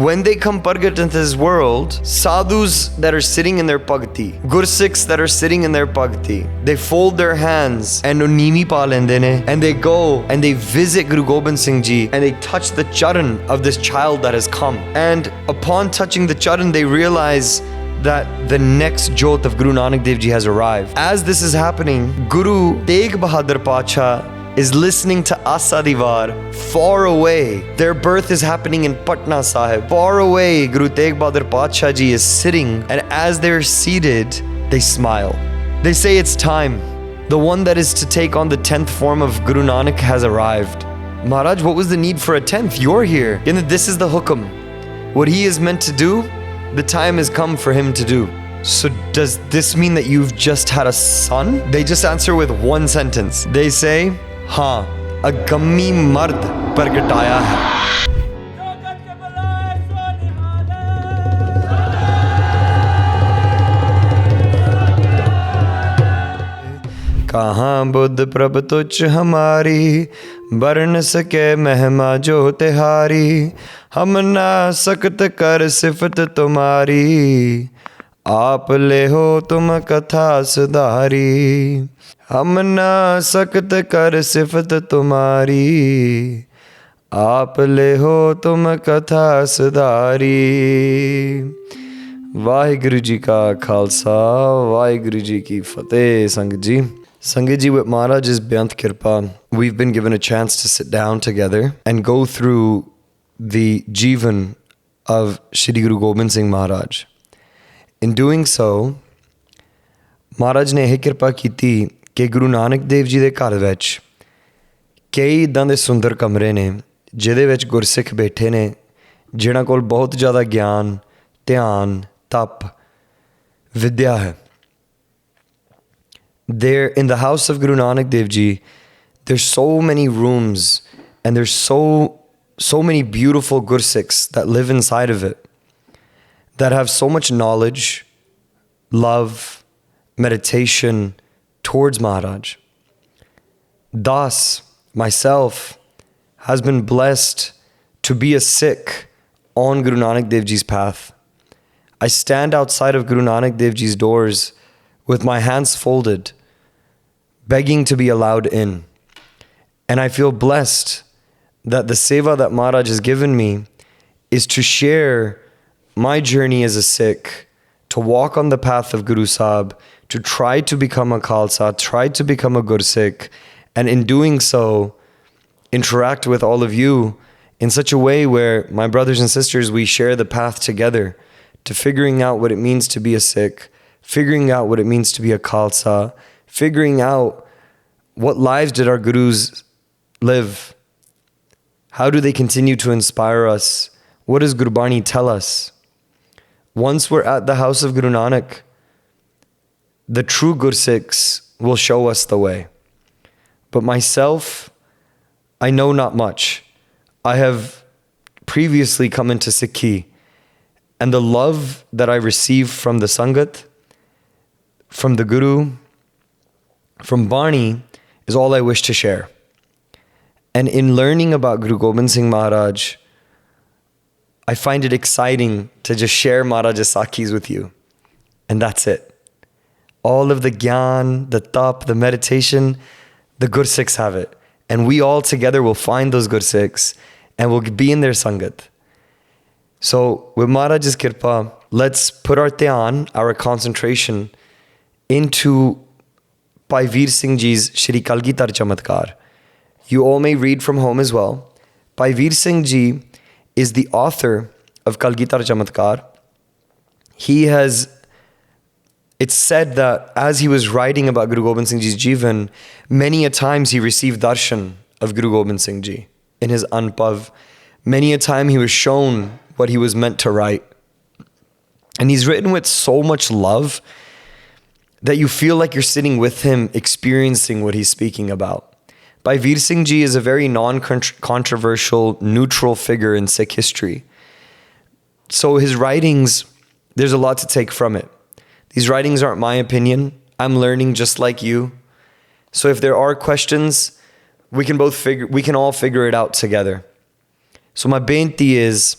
when they come pargat into this world, sadhus that are sitting in their bhakti, Gursikhs that are sitting in their bhakti, they fold their hands and nimi pa lende ne, and they go and they visit Guru Gobind Singh Ji and they touch the charan of this child that has come. And upon touching the charan, they realize that the next Jyot of Guru Nanak Dev Ji has arrived. As this is happening, Guru Tegh Bahadur Pacha is listening to Asa Diwar far away. Their birth is happening in Patna Sahib. Far away, Guru Tegh Bahadur Pacha Ji is sitting, and as they're seated, they smile. They say it's time. The one that is to take on the 10th form of Guru Nanak has arrived. Maharaj, what was the need for a 10th? You're here. And this is the hukam. What he is meant to do, the time has come for him to do. So does this mean that you've just had a son? They just answer with one sentence. They say, हाँ, अगम्मी मर्द प्रगटाया है. कहाँ बुद्ध प्रभ तुच्छ हमारी, बरन सके महिमा जो तिहारी. हम ना सकत कर सिफत तुम्हारी, आप ले हो तुम कथा सुधारी. हम ना सकत कर सिफत तुम्हारी, आप ले हो तुम कथा सुधारी. वाहिगुरु जी का खालसा, वाहिगुरु जी की फतेह. संगत जी, Sangat ji, with Maharaj's Beyant Kirpa, we've been given a chance to sit down together and go through the Jivan of Shri Guru Gobind Singh Maharaj. In doing so, Maharaj ne ਇਹ ਕਿਰਪਾ ਕੀਤੀ ਕਿ ਗੁਰੂ ਨਾਨਕ ਦੇਵ ਜੀ ਦੇ ਘਰ ਵਿੱਚ ਕਈ ਇੱਦਾਂ ਦੇ ਸੁੰਦਰ ਕਮਰੇ ਨੇ ਜਿਹਦੇ ਵਿੱਚ ਗੁਰਸਿੱਖ ਬੈਠੇ ਨੇ ਜਿਨ੍ਹਾਂ ਕੋਲ ਬਹੁਤ ਜ਼ਿਆਦਾ ਗਿਆਨ, ਧਿਆਨ, ਤਪ, ਵਿਦਿਆ ਹੈ. There in the house of Guru Nanak Dev Ji, there's so many rooms and there's so many beautiful Gursikhs that live inside of it that have so much knowledge, love, meditation towards Maharaj. Das, myself, has been blessed to be a Sikh on Guru Nanak Dev Ji's path. I stand outside of Guru Nanak Dev Ji's doors with my hands folded, begging to be allowed in. And I feel blessed that the seva that Maharaj has given me is to share my journey as a Sikh, to walk on the path of Guru Sahib, to try to become a Khalsa, try to become a Gursikh, and in doing so, interact with all of you in such a way where, my brothers and sisters, we share the path together to figuring out what it means to be a Sikh, figuring out what it means to be a Khalsa, figuring out what lives did our Gurus live. How do they continue to inspire us? What does Gurbani tell us? Once we're at the house of Guru Nanak, the true Gursikhs will show us the way. But myself, I know not much. I have previously come into Sikhi, and the love that I receive from the Sangat, from the Guru, from Bani, is all I wish to share. And in learning about Guru Gobind Singh Maharaj, I find it exciting to just share Maharaj's Sakhis with you. And that's it. All of the Gyan, the Tap, the meditation, the Gursikhs have it. And we all together will find those Gursikhs and we'll be in their Sangat. So with Maharaj's Kirpa, let's put our dhyan, our concentration, into Bhai Vir Singh Ji's Sri Kalgidhar Chamatkar. You all may read from home as well. Bhai Vir Singh Ji is the author of Kalgidhar Chamatkar. It's said that as he was writing about Guru Gobind Singh Ji's Jivan, many a times he received darshan of Guru Gobind Singh Ji in his Anpav. Many a time he was shown what he was meant to write. And he's written with so much love that you feel like you're sitting with him, experiencing what he's speaking about. Bhai Vir Singh Ji is a very non-controversial, neutral figure in Sikh history. So his writings, there's a lot to take from it. These writings aren't my opinion. I'm learning just like you. So if there are questions, we can all figure it out together. So my beinti is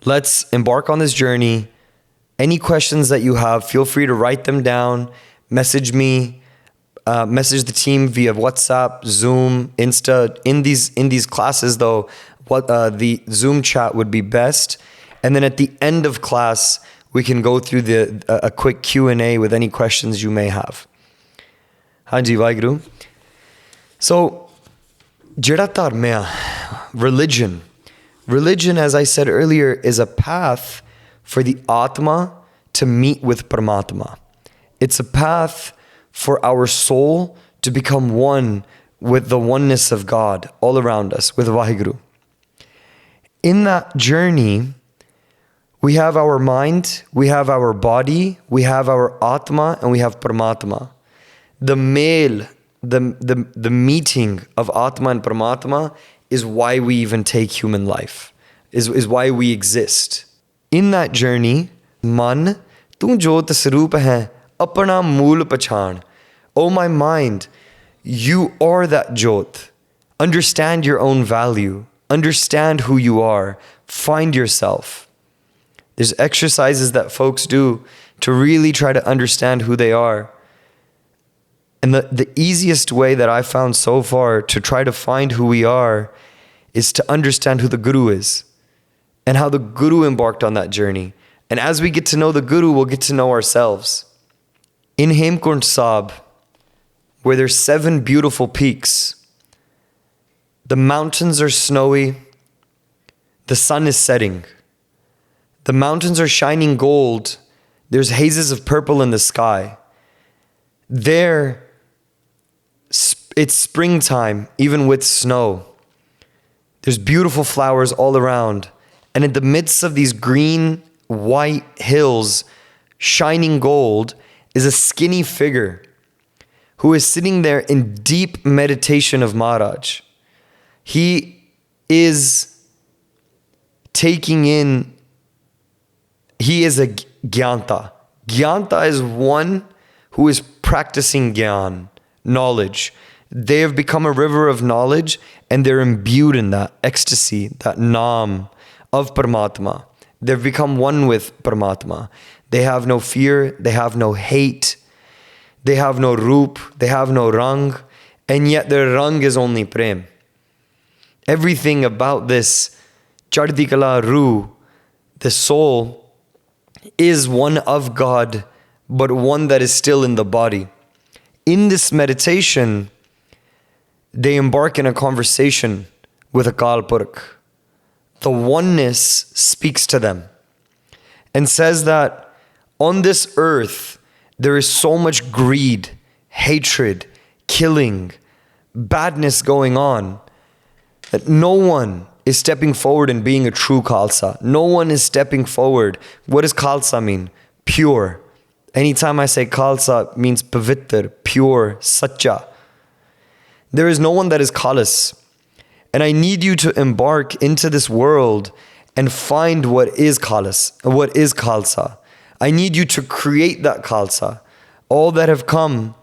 Let's embark on this journey. Any questions that you have, feel free to write them down, message me, message the team via WhatsApp, Zoom, Insta. In these classes though, the Zoom chat would be best. And then at the end of class, we can go through a quick Q&A with any questions you may have. Hanji Vaheguru. So, jehda dharm hai, religion. Religion, as I said earlier, is a path for the Atma to meet with Paramatma. It's a path for our soul to become one with the oneness of God all around us, with Vaheguru. In that journey, we have our mind, we have our body, we have our Atma, and we have Paramatma. The male, the meeting of Atma and Paramatma is why we even take human life, is why we exist. In that journey, man, tu jot saroop hai, apna mool pachan. Oh my mind, you are that jot. Understand your own value. Understand who you are. Find yourself. There's exercises that folks do to really try to understand who they are. And the easiest way that I've found so far to try to find who we are is to understand who the Guru is and how the Guru embarked on that journey. And as we get to know the Guru, we'll get to know ourselves. In Hemkund Sahib, where there's 7 beautiful peaks, the mountains are snowy, the sun is setting. The mountains are shining gold. There's hazes of purple in the sky. There, it's springtime, even with snow. There's beautiful flowers all around. And in the midst of these green, white hills, shining gold, is a skinny figure who is sitting there in deep meditation of Maharaj. He is taking in, he is a Gyanta. Gyanta is one who is practicing Gyan, knowledge. They have become a river of knowledge and they're imbued in that ecstasy, that Naam of Paramatma. They've become one with Paramatma. They have no fear, they have no hate, they have no roop, they have no rang, and yet their rang is only prem. Everything about this Chardhi Kala Ruh, the soul, is one of God, but one that is still in the body. In this meditation, they embark in a conversation with Akaal Purakh. The oneness speaks to them and says that on this earth, there is so much greed, hatred, killing, badness going on, that no one is stepping forward and being a true Khalsa. No one is stepping forward. What does Khalsa mean? Pure. Anytime I say Khalsa, it means pavitr, pure, sacha. There is no one that is Khalas. And I need you to embark into this world and find what is Khalas, what is Khalsa. I need you to create that Khalsa. All that have come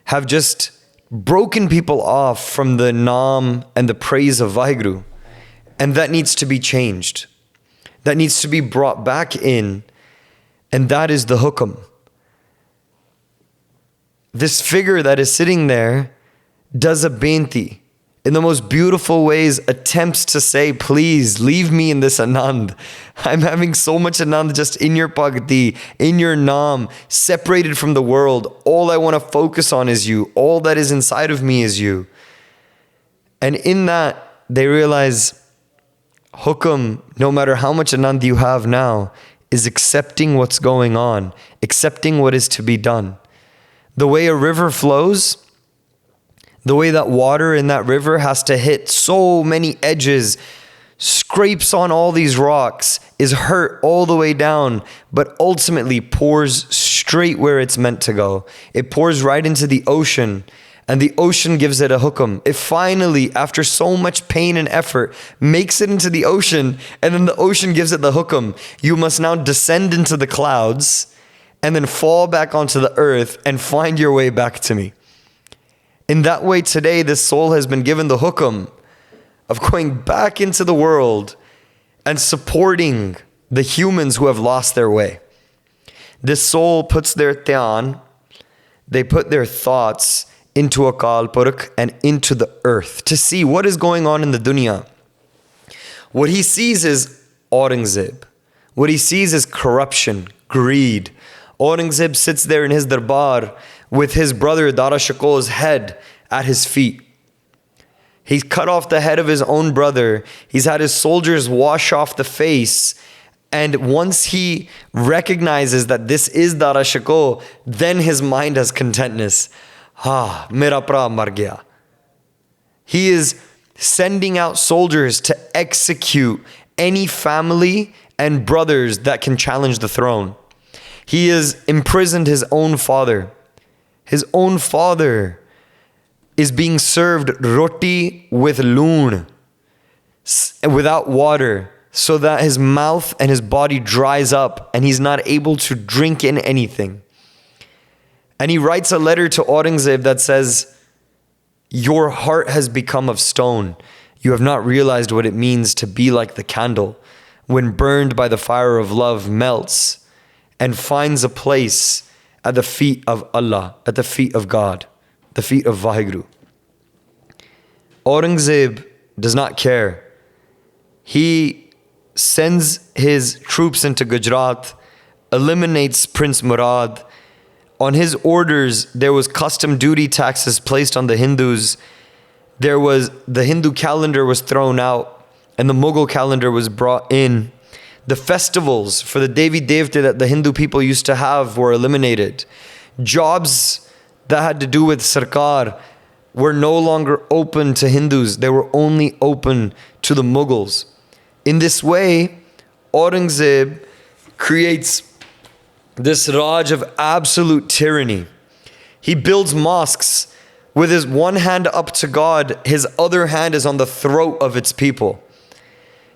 have just broken people off from the Naam and the praise of Vaheguru. And that needs to be changed. That needs to be brought back in. And that is the hukum. This figure that is sitting there does a benti. In the most beautiful ways, attempts to say, please leave me in this anand. I'm having so much anand just in your bhakti, in your naam, separated from the world. All I want to focus on is you. All that is inside of me is you. And in that, they realize, hukum, no matter how much anand you have now, is accepting what's going on, accepting what is to be done. The way a river flows, the way that water in that river has to hit so many edges, scrapes on all these rocks, is hurt all the way down, but ultimately pours straight where it's meant to go. It pours right into the ocean, and the ocean gives it a hukum. It finally, after so much pain and effort, makes it into the ocean, and then the ocean gives it the hukum. You must now descend into the clouds, and then fall back onto the earth and find your way back to me. In that way, today, this soul has been given the hukum of going back into the world and supporting the humans who have lost their way. This soul puts their dhyan, they put their thoughts into Akaal Purakh and into the earth to see what is going on in the dunya. What he sees is Aurangzeb. What he sees is corruption, greed. Aurangzeb sits there in his darbar with his brother Dara Shikoh's head at his feet. He's cut off the head of his own brother. He's had his soldiers wash off the face. And once he recognizes that this is Dara Shikoh, then his mind has contentness. Mera pra mar gaya. He is sending out soldiers to execute any family and brothers that can challenge the throne. He has imprisoned his own father. His own father is being served roti with loon, without water, so that his mouth and his body dries up and he's not able to drink in anything. And he writes a letter to Aurangzeb that says, your heart has become of stone. You have not realized what it means to be like the candle when burned by the fire of love melts and finds a place at the feet of Allah, at the feet of God, the feet of Vaheguru. Aurangzeb does not care. He sends his troops into Gujarat, eliminates Prince Murad. On his orders, there was custom duty taxes placed on the Hindus. The Hindu calendar was thrown out and the Mughal calendar was brought in. The festivals for the Devi Devta that the Hindu people used to have were eliminated. Jobs that had to do with Sarkar were no longer open to Hindus. They were only open to the Mughals. In this way, Aurangzeb creates this Raj of absolute tyranny. He builds mosques with his one hand up to God, his other hand is on the throat of its people.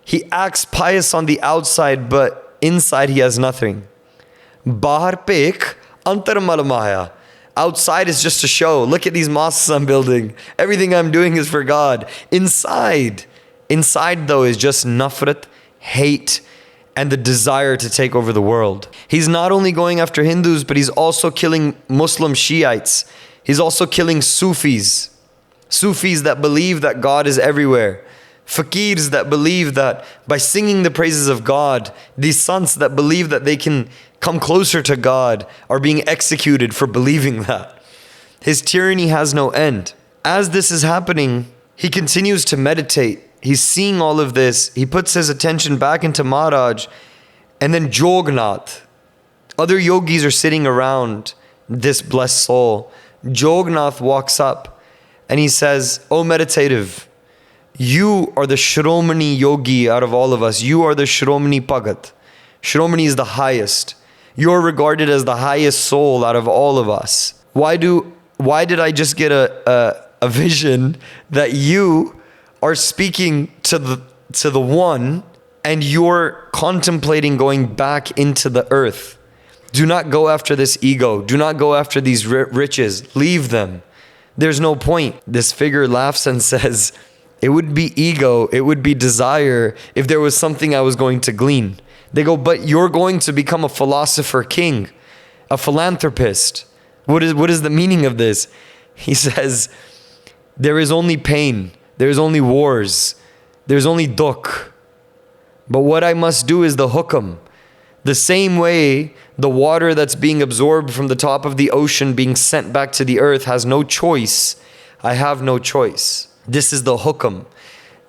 He acts pious on the outside, but inside he has nothing. Bahar pek, antar mal maya. Outside is just a show. Look at these mosques I'm building. Everything I'm doing is for God. Inside though is just nafrat, hate, and the desire to take over the world. He's not only going after Hindus, but he's also killing Muslim Shiites. He's also killing Sufis. Sufis that believe that God is everywhere. Fakirs that believe that by singing the praises of God, these sants that believe that they can come closer to God are being executed for believing that. His tyranny has no end. As this is happening, he continues to meditate. He's seeing all of this. He puts his attention back into Maharaj. And then Jognath. Other yogis are sitting around this blessed soul. Jognath walks up and he says, "Oh meditative, you are the Shromani yogi out of all of us. You are the Shromani Bhagat. Shromani is the highest. You're regarded as the highest soul out of all of us. Why did I just get a vision that you are speaking to the one and you're contemplating going back into the earth? Do not go after this ego. Do not go after these riches. Leave them. There's no point." This figure laughs and says, "It would be ego, it would be desire if there was something I was going to glean." They go, "But you're going to become a philosopher king, a philanthropist. What is the meaning of this?" He says, "There is only pain. There is only wars. There's only dukh. But what I must do is the hukam. The same way the water that's being absorbed from the top of the ocean being sent back to the earth has no choice, I have no choice. This is the hukam.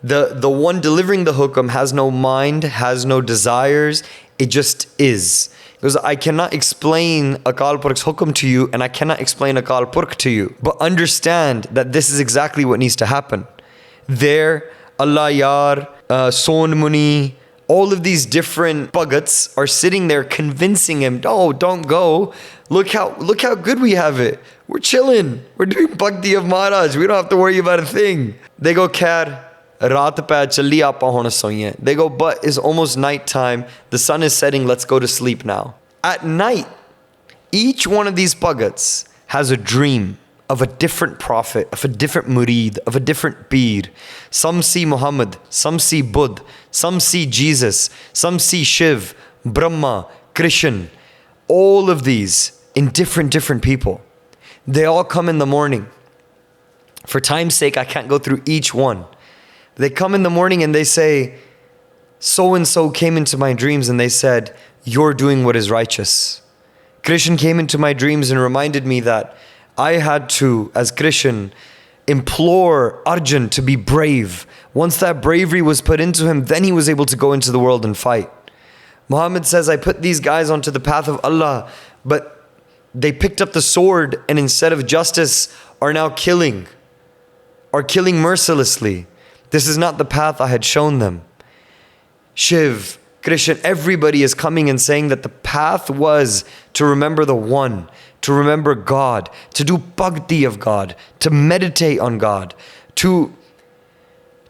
The one delivering the hukam has no mind, has no desires. It just is. Because I cannot explain Akaal Purakh's hukam to you and I cannot explain Akaal Purakh to you. But understand that this is exactly what needs to happen. There, Allah Yar, Son Muni, all of these different bhagats are sitting there convincing him, "Oh, don't go. Look how good we have it. We're chilling. We're doing bhakti of Maharaj. We don't have to worry about a thing." They go, "Khair, raat pa challi aapa hona soiye." They go, "But it's almost night time. The sun is setting. Let's go to sleep now." At night, each one of these bhagats has a dream of a different prophet, of a different murid, of a different peer. Some see Muhammad, some see Buddha, some see Jesus, some see Shiv, Brahma, Krishna, all of these in different people. They all come in the morning. For time's sake, I can't go through each one. They come in the morning and they say, so-and-so came into my dreams and they said, you're doing what is righteous. Krishna came into my dreams and reminded me that I had to, as Krishna, implore Arjun to be brave. Once that bravery was put into him, then he was able to go into the world and fight. Muhammad says, I put these guys onto the path of Allah, but they picked up the sword and instead of justice are now killing mercilessly. This is not the path I had shown them. Shiv, Krishna, everybody is coming and saying that the path was to remember the One, to remember God, to do bhakti of God, to meditate on God, to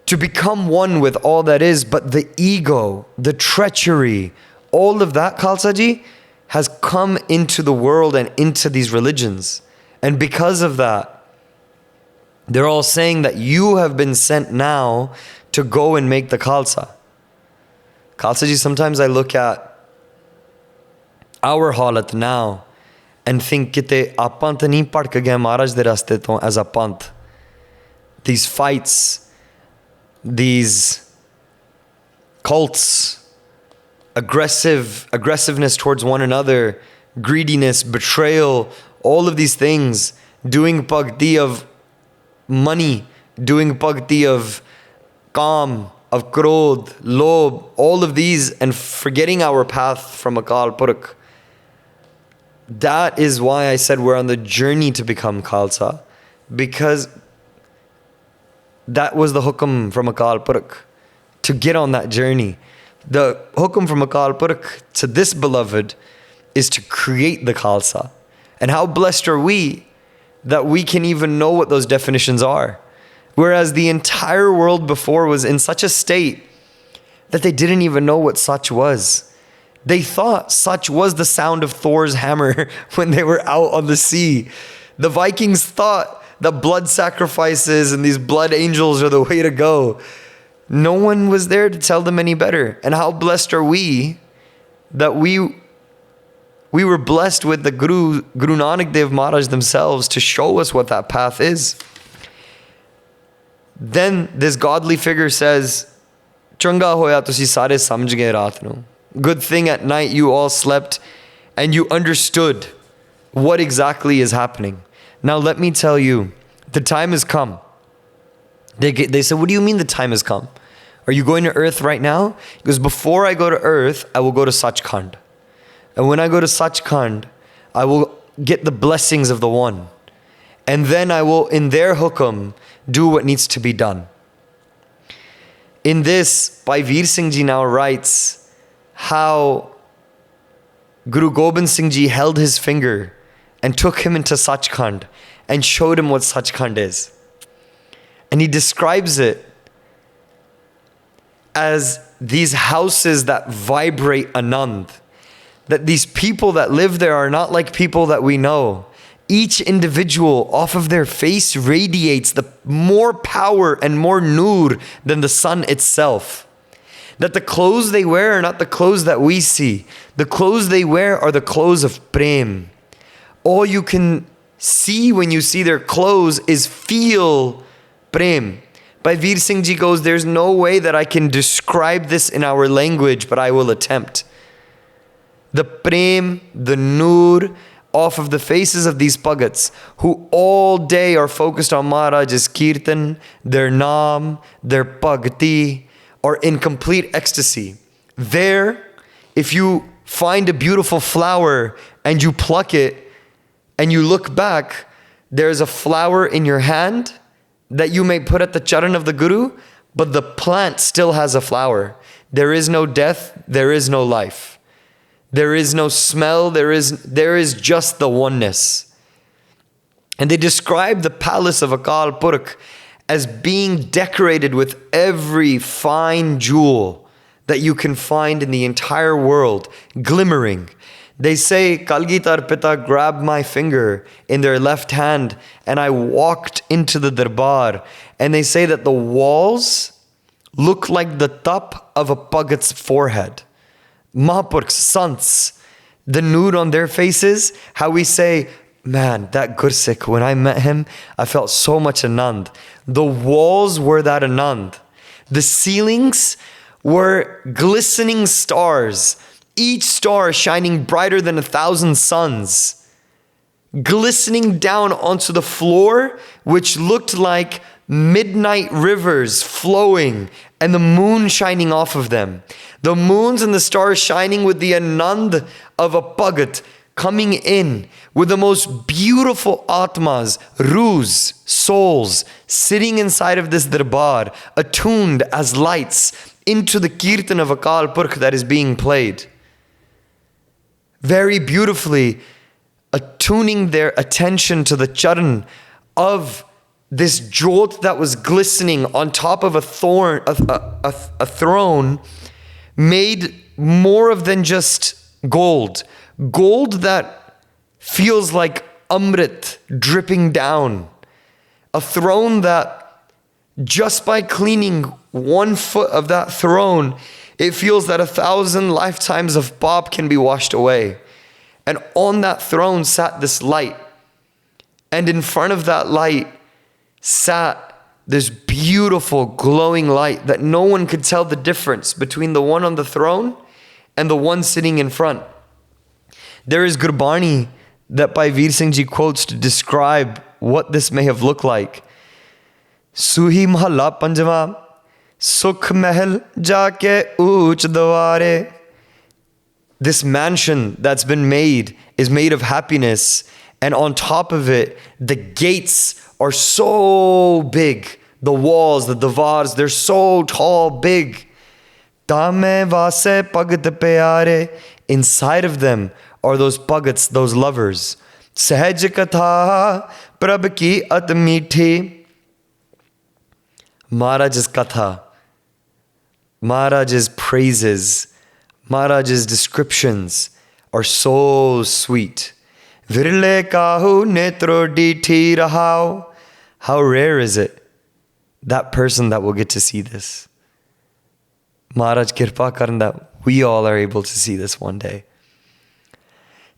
become one with all that is. But the ego, the treachery, all of that, Khalsa Ji, has come into the world and into these religions. And because of that, they're all saying that you have been sent now to go and make the Khalsa. Khalsa Ji, sometimes I look at our halat now and think kite apan ta nahi padk gaya Maharaj de raste to as a panth. These fights, these cults, aggressiveness towards one another, greediness, betrayal, all of these things, doing bhakti of money, doing bhakti of kaam, of krodh, lobh, all of these, and forgetting our path from Akaal Purakh. That is why I said we're on the journey to become Khalsa, because that was the hukum from Akaal Purakh, to get on that journey. The hukum from Akaal Purakh to this beloved is to create the Khalsa. And how blessed are we that we can even know what those definitions are. Whereas the entire world before was in such a state that they didn't even know what Sach was. They thought Sach was the sound of Thor's hammer when they were out on the sea. The Vikings thought that blood sacrifices and these blood angels are the way to go. No one was there to tell them any better. And how blessed are we that we were blessed with the Guru Nanak Dev Maharaj themselves to show us what that path is. Then this godly figure says, Changa hoya tusi sare samjh gaye raat nu. Good thing at night you all slept and you understood what exactly is happening. Now let me tell you, the time has come. They said, what do you mean the time has come? Are you going to earth right now? He goes, before I go to earth, I will go to Sachkhand. And when I go to Sachkhand, I will get the blessings of the One. And then I will, in their hukum, do what needs to be done. In this, Bhai Vir Singh Ji now writes how Guru Gobind Singh Ji held his finger and took him into Sachkhand and showed him what Sachkhand is. And he describes it as these houses that vibrate Anand. That these people that live there are not like people that we know. Each individual off of their face radiates the more power and more nur than the sun itself. That the clothes they wear are not the clothes that we see. The clothes they wear are the clothes of prem. All you can see when you see their clothes is feel prem. Bhai Vir Singh Ji goes, there's no way that I can describe this in our language, but I will attempt. The prem, the nur, off of the faces of these Bhagats, who all day are focused on Maharaj's kirtan, their naam, their bhakti, are in complete ecstasy. There, if you find a beautiful flower and you pluck it and you look back, there's a flower in your hand that you may put at the charan of the Guru, but the plant still has a flower. There is no death, there is no life. There is no smell, there is just the oneness. And they describe the palace of Akaal Purakh as being decorated with every fine jewel that you can find in the entire world, glimmering. They say, Kalgidhar Pita grabbed my finger in their left hand and I walked into the darbar. And they say that the walls look like the top of a Bhagat's forehead. Mahapurkhs, sants, the noor on their faces, how we say, man, that Gursikh, when I met him, I felt so much anand. The walls were that anand. The ceilings were glistening stars, each star shining brighter than 1,000 suns, glistening down onto the floor, which looked like midnight rivers flowing and the moon shining off of them. The moons and the stars shining with the anand of a Bhagat coming in with the most beautiful atmas, ruhs, souls, sitting inside of this darbar, attuned as lights into the kirtan of Akaal Purakh that is being played. Very beautifully attuning their attention to the charan of this jot that was glistening on top of a throne made more of than just gold. Gold that feels like amrit dripping down. A throne that just by cleaning 1 foot of that throne, it feels that 1,000 lifetimes of pap can be washed away. And on that throne sat this light. And in front of that light sat this beautiful glowing light that no one could tell the difference between the one on the throne and the one sitting in front. There is Gurbani that Bhai Vir Singh Ji quotes to describe what this may have looked like. Suhi mahalla panjwa, sukh mahal jaake ooch dware. This mansion that's been made is made of happiness, and on top of it, the gates are so big. The walls, the divars, they're so tall, big. Dame vase pagat pyare. Inside of them are those pagats, those lovers. Sahaj katha prabh ki at meethi. Maharaj's katha, Maharaj's praises, Maharaj's descriptions are so sweet. Virle kahu netro diti rahao. How rare is it, that person that will get to see this? Maharaj kirpa karan that we all are able to see this one day.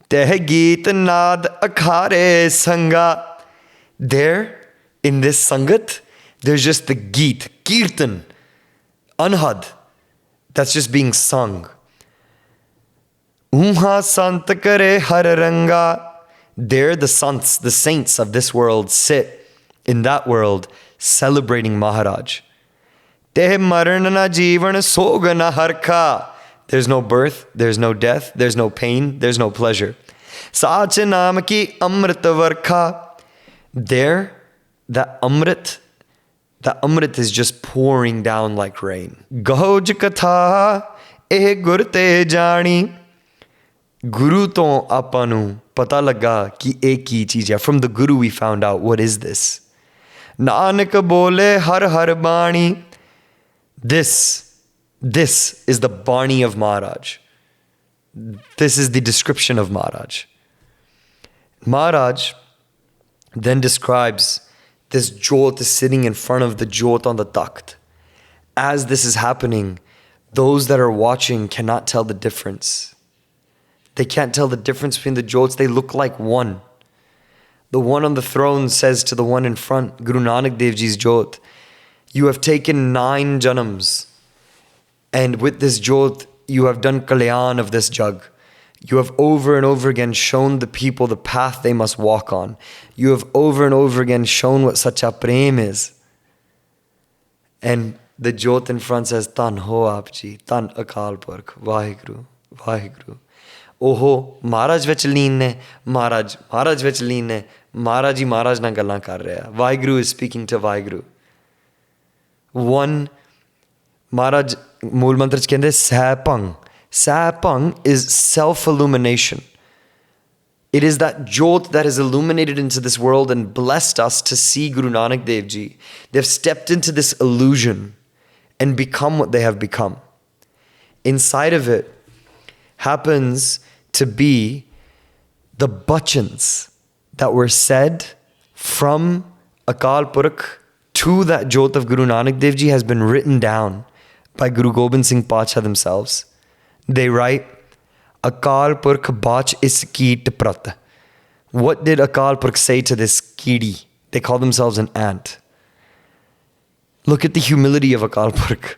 Teh geet naad akhare sanga. There, in this sangat, there's just the geet, kirtan, anhad, that's just being sung. Uha sant kare har ranga. There the sants, the saints of this world sit in that world celebrating Maharaj. Teh maran na jeevan sog na harka. There's no birth, there's no death, there's no pain, there's no pleasure. Sach naam ki amrit varkha. There, that amrit is just pouring down like rain. Gahoj katha eh gur te jani. Guru to ਆਪਾਂ ਨੂੰ ਪਤਾ ਲੱਗਾ ਕਿ ਇਹ ਕੀ ਚੀਜ਼ ਹੈ. From the Guru we found out what is this. Nanak bole har har bani. This is the Bani of Maharaj. This is the description of Maharaj. Maharaj then describes this jot is sitting in front of the jot on the takht. As this is happening, those that are watching cannot tell the difference. They can't tell the difference between the jots. They look like one. The one on the throne says to the one in front, Guru Nanak Dev Ji's jot, you have taken 9 janams. And with this jot, you have done kalyan of this jug. You have over and over again shown the people the path they must walk on. You have over and over again shown what sacha prem is. And the jot in front says, Tan ho aap ji, Tan Akaal Purakh, Vaheguru, Vaheguru. Oho, Maharaj vich leen ne, Maharaj vich leen ne, Maharaj hi Maharaj na gallan kar raha hai. Vaheguru is speaking to Vaheguru. One, Maharaj, Mool Mantra ch kende Sapang. Sapang is self-illumination. It is that jot that has illuminated into this world and blessed us to see Guru Nanak Dev Ji. They've stepped into this illusion and become what they have become. Inside of it happens to be the bachans that were said from Akaal Purakh to that jot of Guru Nanak Dev Ji has been written down by Guru Gobind Singh Pacha themselves. they write, Akaal Purakh bach is keet prat. What did Akaal Purakh say to this keedi? They call themselves an ant. Look at the humility of Akaal Purakh.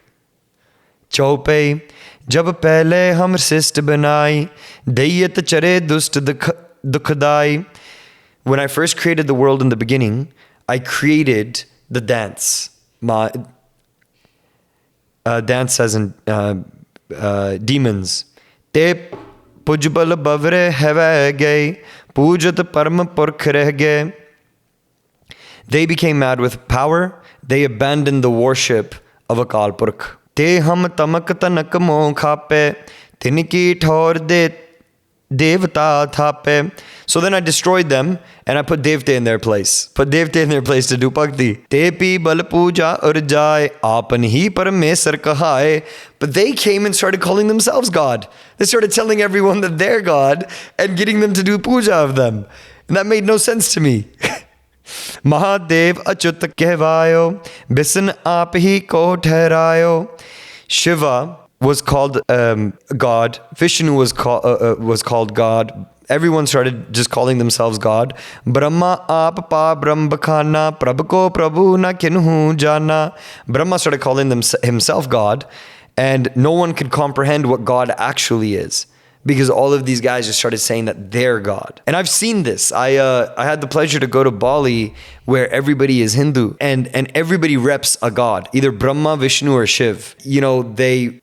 Chaupe, jab pehle hum sist banai, dayat chare dust dukhadai. When I first created the world in the beginning, I created the dance. Dance as in demons. Te pujbal bavre have gay, pujat parma purkh reh gay. They became mad with power. They abandoned the worship of Akaal Purakh. Te hum tamak tanak mo khape, tinki thor de devta thape. So then I destroyed them and I put Devta in their place. Put Devta in their place to do bhakti. Te pi bal puja urjai, apan hi paramesar kahai. But they came and started calling themselves God. They started telling everyone that they're God and getting them to do puja of them. And that made no sense to me. Mahadev achut kehvayo, bisan aap hi ko therayo. Shiva was called God. Vishnu was called God. Everyone started just calling themselves God. Brahma aap pa brahm bakhana, prabh ko prabhu na kinhu jana. Brahma started calling himself God, and no one could comprehend what God actually is, because all of these guys just started saying that they're God. And I've seen this. I had the pleasure to go to Bali, where everybody is Hindu and everybody reps a god, either Brahma, Vishnu, or Shiv. You know,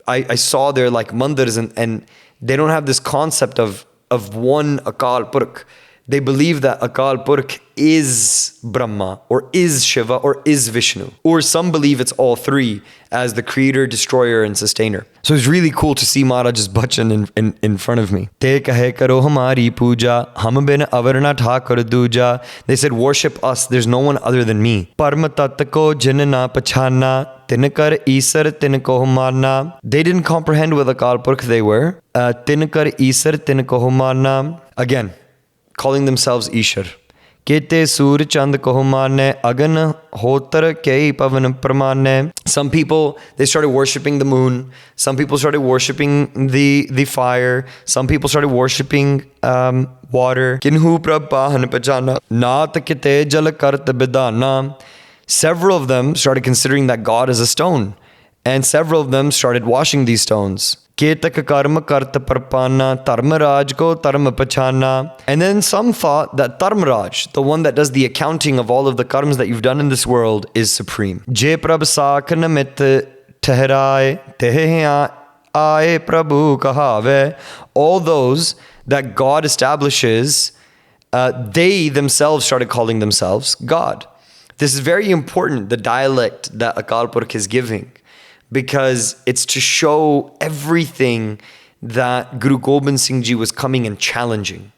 I saw their like mandirs and they don't have this concept of one Akaal Purakh. They believe that Akaal Purakh is Brahma or is Shiva or is Vishnu. Or some believe it's all three as the creator, destroyer, and sustainer. So it's really cool to see Maharaj's bachan in front of me. Te kahe karo hamari puja, hum bin avarna thakur duja. They said, worship us, there's no one other than me. Parma tat ko jinna pachana, tinkar isar tinko marna. They didn't comprehend what Akaal Purakh they were. Tinkar isar tinko marna. Again, calling themselves Ishar. Kete sur chand kohumane agan hotar kei pavan pramane. Some people, they started worshipping the moon. Some people started worshipping the fire. Some people started worshipping water. Kinhu prabhahan pajana naat kite jal kart bidana. Several of them started considering that God is a stone, and several of them started washing these stones. Ketak karma karta parpana, Dharmaraj ko dharma pachana. And then some thought that Dharmaraj, the one that does the accounting of all of the karmas that you've done in this world, is supreme. Je prabh sakh namit tehrai, tehya aaye prabhu kahave. All those that God establishes, they themselves started calling themselves God. This is very important, the dialect that Akaal Purakh is giving, because it's to show everything that Guru Gobind Singh Ji was coming and challenging,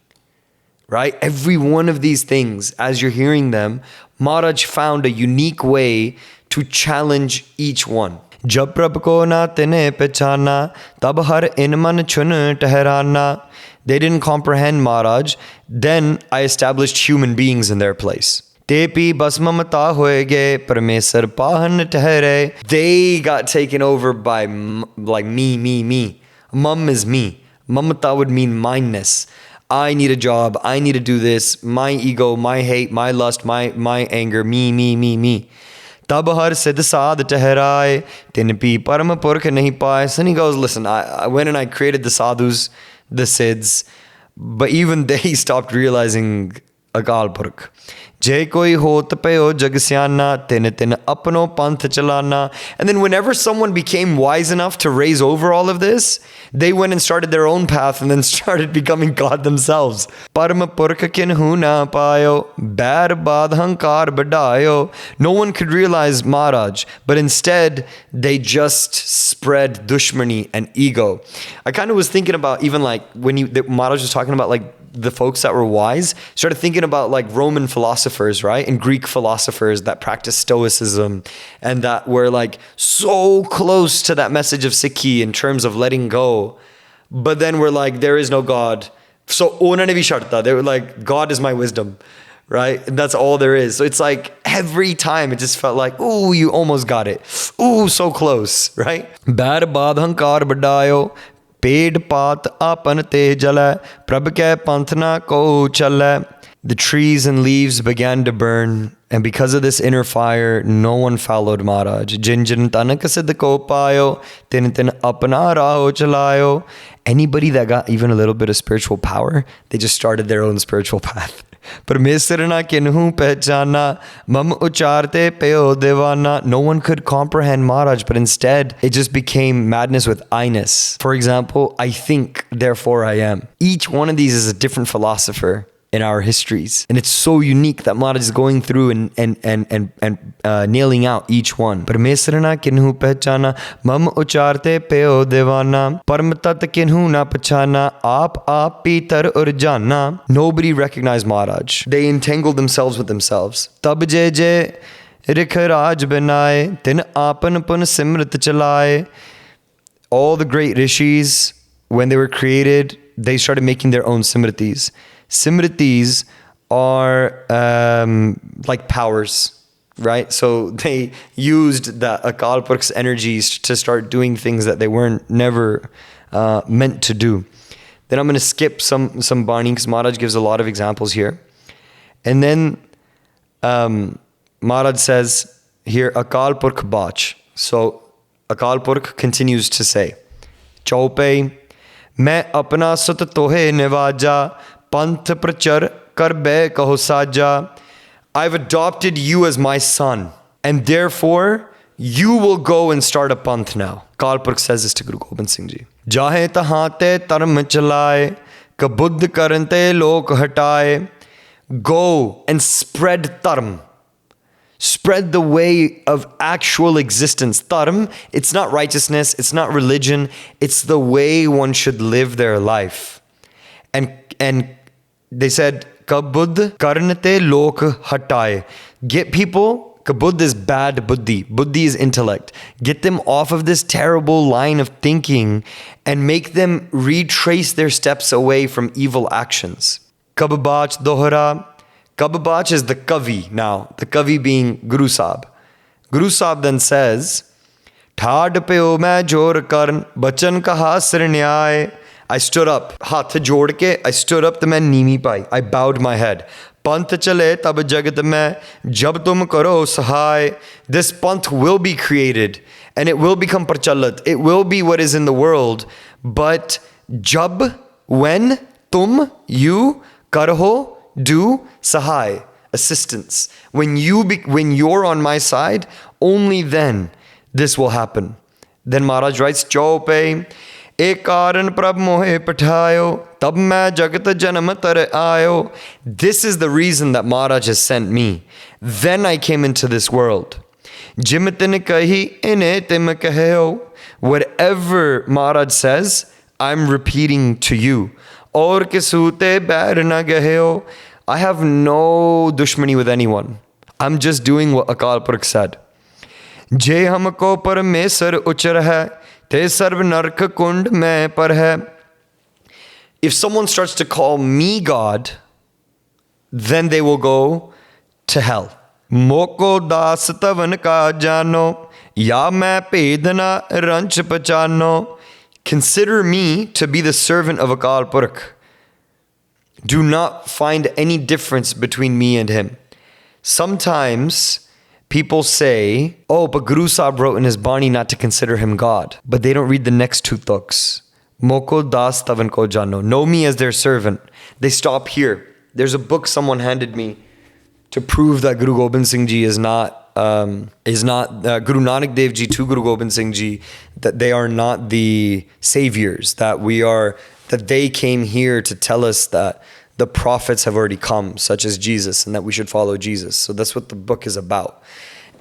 right? Every one of these things, as you're hearing them, Maharaj found a unique way to challenge each one. Jab prabh ko na tine pechana, tab har inman chun tehrana. They didn't comprehend Maharaj. Then I established human beings in their place. Tepi basmamata hoege parmesar pahan tehre. They got taken over by like me. Mum is me. Mamata would mean mindness. I need a job. I need to do this. My ego, my hate, my lust, my anger. Me. Tabahar sid saad tehrai tinpi parama purkh nahi paai. And he goes, listen, I went and I created the sadhus, the siddhs, but even they stopped realizing Akaal Purakh. Jai koi hot payo jagsyana, tin apno panth chalana. And then whenever someone became wise enough to raise over all of this, they went and started their own path and then started becoming God themselves. Parma purkh kinhu na payo, bair baad hankar badayo. No one could realize Maharaj, but instead they just spread dushmani and ego. I kind of was thinking about even like when Maharaj was talking about like the folks that were wise, started thinking about like Roman philosophers, right? And Greek philosophers that practiced Stoicism and that were like so close to that message of Sikhi in terms of letting go. But then we're like, there is no God. So, they were like, God is my wisdom, right? And that's all there is. So it's like every time it just felt like, ooh, you almost got it. Ooh, so close, right? Bair baad hankar badayo. Ped paat apan te jala, prabh ke panth na ko chala. The trees and leaves began to burn, and because of this inner fire, no one followed Maharaj. Jin jin tanak siddh ko payo, tin tin apna raho chalayo. Anybody that got even a little bit of spiritual power, they just started their own spiritual path. Parmeswar na kinhu pehchana, mam ucharte peo devana. No one could comprehend Maharaj, but instead it just became madness with I-ness. For example, I think, therefore I am. Each one of these is a different philosopher in our histories, and it's so unique that Maharaj is going through and nailing out each one. Parmeswar na kinhu pehchana, mam ucharte peo devana, param tat kinhu na pachana, aap pitar urjana. Nobody recognized Maharaj. They entangled themselves with themselves. Tab je je rikharaj banaye, tin apan pun simrit chalaye. All the great rishis, when they were created, they started making their own simritis. Simritis are like powers, right? So they used the Akaal Purakh's energies to start doing things that they weren't never meant to do. Then I'm going to skip some Bani because Maharaj gives a lot of examples here. And then Maharaj says here, Akaal Purakh Bach. So Akaal Purakh continues to say, Chaupe, main apna sut tohe nivaja, Panth prachar karbe kaho saja. I've adopted you as my son, and therefore you will go and start a panth now. Akaal Purakh says this to Guru Gobind Singh Ji. Jahe tahate tarm chalaye, kabuddh karante lok hataye. Go and spread tarm. Spread the way of actual existence. Tarm, it's not righteousness, it's not religion, it's the way one should live their life. And they said, Kabuddh karnate lok hataye. Get people, kabuddh is bad buddhi. Buddhi is intellect. Get them off of this terrible line of thinking and make them retrace their steps away from evil actions. Kabbach dohra. Kabbach is the Kavi now. The Kavi being Guru Sahib. Guru Sahib then says, Thad peo main jor karn, bachan kaha sirnyay. I stood up, haath jod ke, I stood up to main neemi pai. I bowed my head. Panth chale tab jagat mein, jab tum karo sahay. This panth will be created and it will become prachalat. It will be what is in the world. But jab, when, tum, you, karho, do, sahay, assistance. When you're on my side, only then this will happen. Then Maharaj writes, Chaupe, ek karan prabh mohe pathayo, tab main jagat janam tar aayo. This is the reason that Maharaj has sent me. Then I came into this world. Jim tin kahi ine tim kaheo. Whatever Maharaj says, I'm repeating to you. Aur kisute bair na gaheo. I have no dushmani with anyone. I'm just doing what Akaal Purakh said. Je humko parmeswar uchar hai, te sarv nark kund mein par hai. If someone starts to call me God, then they will go to hell. Moko das tavan ka jano, ya main pedna ranch pachano. Consider me to be the servant of Akaal Purakh. Do not find any difference between me and him. Sometimes people say, oh, but Guru Sahib wrote in his Bani not to consider him God. But they don't read the next two tuks. Moko das tavan ko jano. Know me as their servant. They stop here. There's a book someone handed me to prove that Guru Gobind Singh Ji is not Guru Nanak Dev Ji to Guru Gobind Singh Ji, that they are not the saviors, that they came here to tell us that the prophets have already come, such as Jesus, and that we should follow Jesus. So that's what the book is about.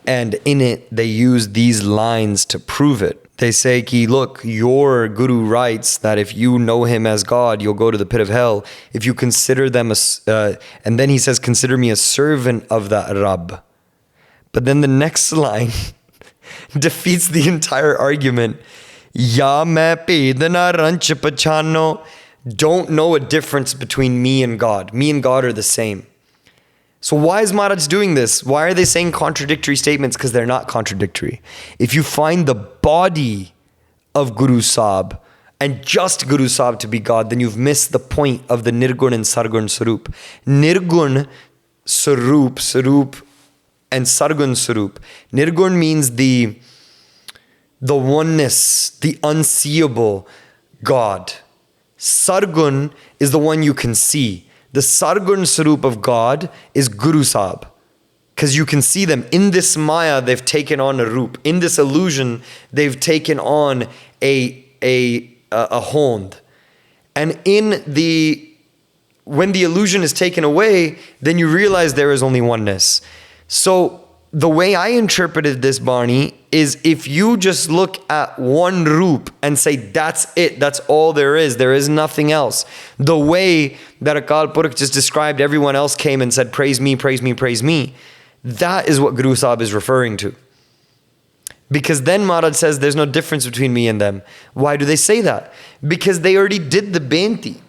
And in it, they use these lines to prove it. They say, ki, look, your Guru writes that if you know him as God, you'll go to the pit of hell. If you consider them, and then he says, consider me a servant of that Rabb. But then the next line defeats the entire argument. Ya main pedna ranch pachano. Don't know a difference between me and God. Me and God are the same. So why is Maharaj doing this? Why are they saying contradictory statements? Because they're not contradictory. If you find the body of Guru Sahib and just Guru Sahib to be God, then you've missed the point of the Nirgun and Sargun Sarup. Nirgun Sarup and Sargun Sarup. Nirgun means the oneness, the unseeable God. Sargun is the one you can see. The Sargun Sarup of God is Guru Sahib. Because you can see them. In this Maya, they've taken on a roop. In this illusion, they've taken on a hond. And when the illusion is taken away, then you realize there is only oneness. So the way I interpreted this, Barney, is if you just look at one roop and say, that's it, that's all there is nothing else. The way that Akaal Purakh just described, everyone else came and said, praise me, praise me, praise me. That is what Guru Sahib is referring to. Because then Maharaj says, there's no difference between me and them. Why do they say that? Because they already did the benti.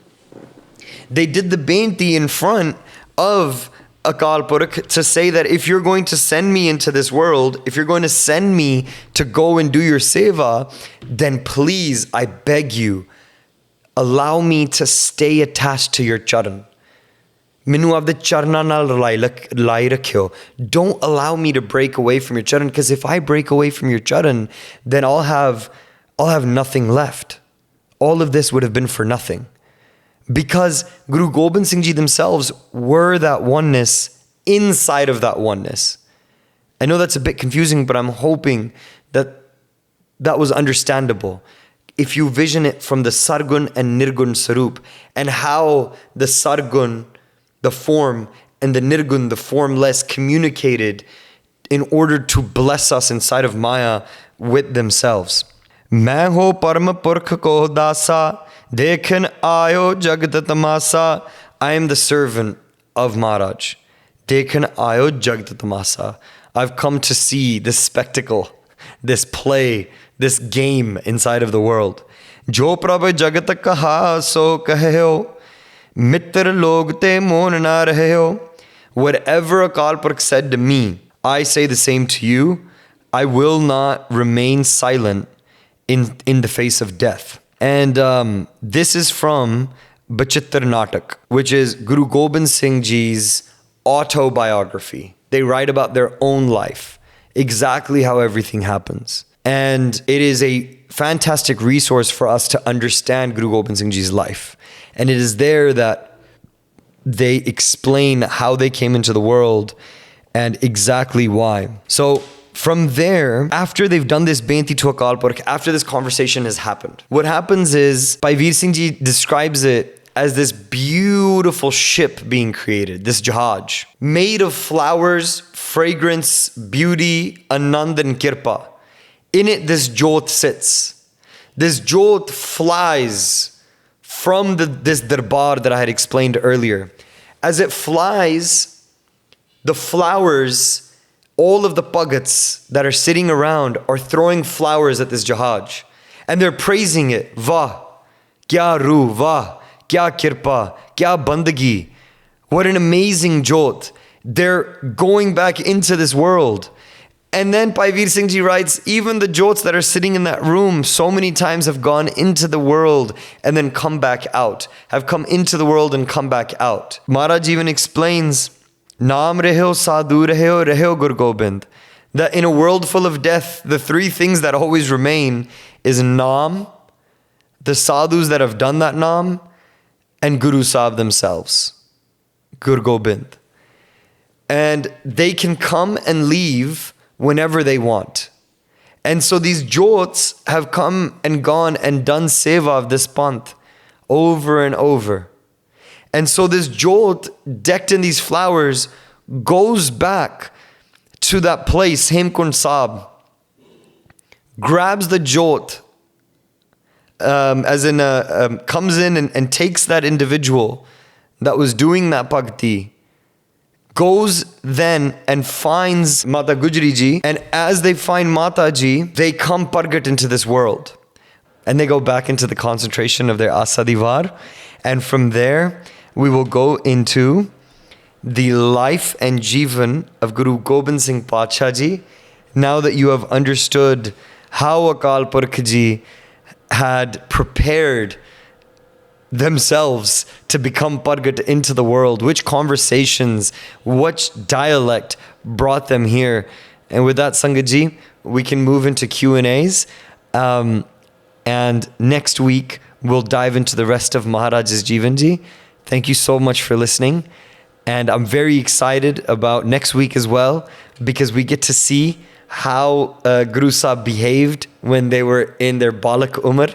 They did the benti in front of Akaal Purakh to say that if you're going to send me into this world, if you're going to send me to go and do your seva, then please, I beg you, allow me to stay attached to your charan. Minu aapde charna naal lai rakhyo. Don't allow me to break away from your charan, because if I break away from your charan, then I'll have nothing left. All of this would have been for nothing. Because Guru Gobind Singh Ji themselves were that oneness inside of that oneness. I know that's a bit confusing, but I'm hoping that was understandable. If you vision it from the Sargun and Nirgun Sarup, and how the Sargun, the form, and the Nirgun, the formless, communicated in order to bless us inside of Maya with themselves. Main ho param purkh ko dasa, dekhan ayo jagat tamasa. I am the servant of Maharaj. Dekhan ayo jagat tamasa. I've come to see this spectacle, this play, this game inside of the world. Jo prabh jagat kaha so kaheo. Mitra log te mon na raheo. Whatever Akaal Purakh said to me, I say the same to you. I will not remain silent in the face of death. And this is from Bachittar Natak, which is Guru Gobind Singh Ji's autobiography. They write about their own life, exactly how everything happens. And it is a fantastic resource for us to understand Guru Gobind Singh Ji's life. And it is there that they explain how they came into the world and exactly why. So from there, after they've done this benti to Akaal Purakh, after this conversation has happened, what happens is, Bhai Vir Singh Ji describes it as this beautiful ship being created, this jahaj, made of flowers, fragrance, beauty, anand and kirpa. In it, this jyot sits. This jyot flies from this darbar that I had explained earlier. As it flies, the flowers, all of the pagats that are sitting around are throwing flowers at this jahaj. And they're praising it. Vah, kya roo, vah, kya kirpa, kya bandagi. What an amazing jyot. They're going back into this world. And then Bhai Vir Singh Ji writes, even the jyots that are sitting in that room so many times have gone into the world and then come back out. Have come into the world and come back out. Maharaj even explains, Naam reheo, sadhu reheo, reheo Guru Gobind. That in a world full of death, the three things that always remain is Naam, the sadhus that have done that Naam, and Guru Sahib themselves. Guru Gobind. And they can come and leave whenever they want. And so these jyots have come and gone and done seva of this panth over and over. And so this jyot decked in these flowers goes back to that place, Hemkund Sahib, grabs the jyot, comes in and takes that individual that was doing that bhakti, goes then and finds Mata Gujri Ji, and as they find Mata Ji, they come pargat into this world. And they go back into the concentration of their Asadivar. And from there, we will go into the life and jivan of Guru Gobind Singh Pacha Ji. Now that you have understood how Akaal Purakh Ji had prepared themselves to become Pargat into the world, which conversations, which dialect brought them here. And with that, Sangat Ji, we can move into Q&As. And next week, we'll dive into the rest of Maharaj's Jivan Ji. Thank you so much for listening. And I'm very excited about next week as well, because we get to see how Guru Sahib behaved when they were in their Balak Umar.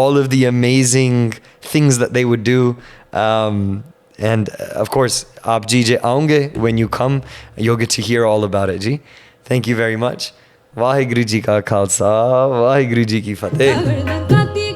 All of the amazing things that they would do. And of course, aap ji je aunge, when you come, you'll get to hear all about it, ji. Thank you very much. Vaheguru ji ka Khalsa, Vaheguru ji ki Fateh.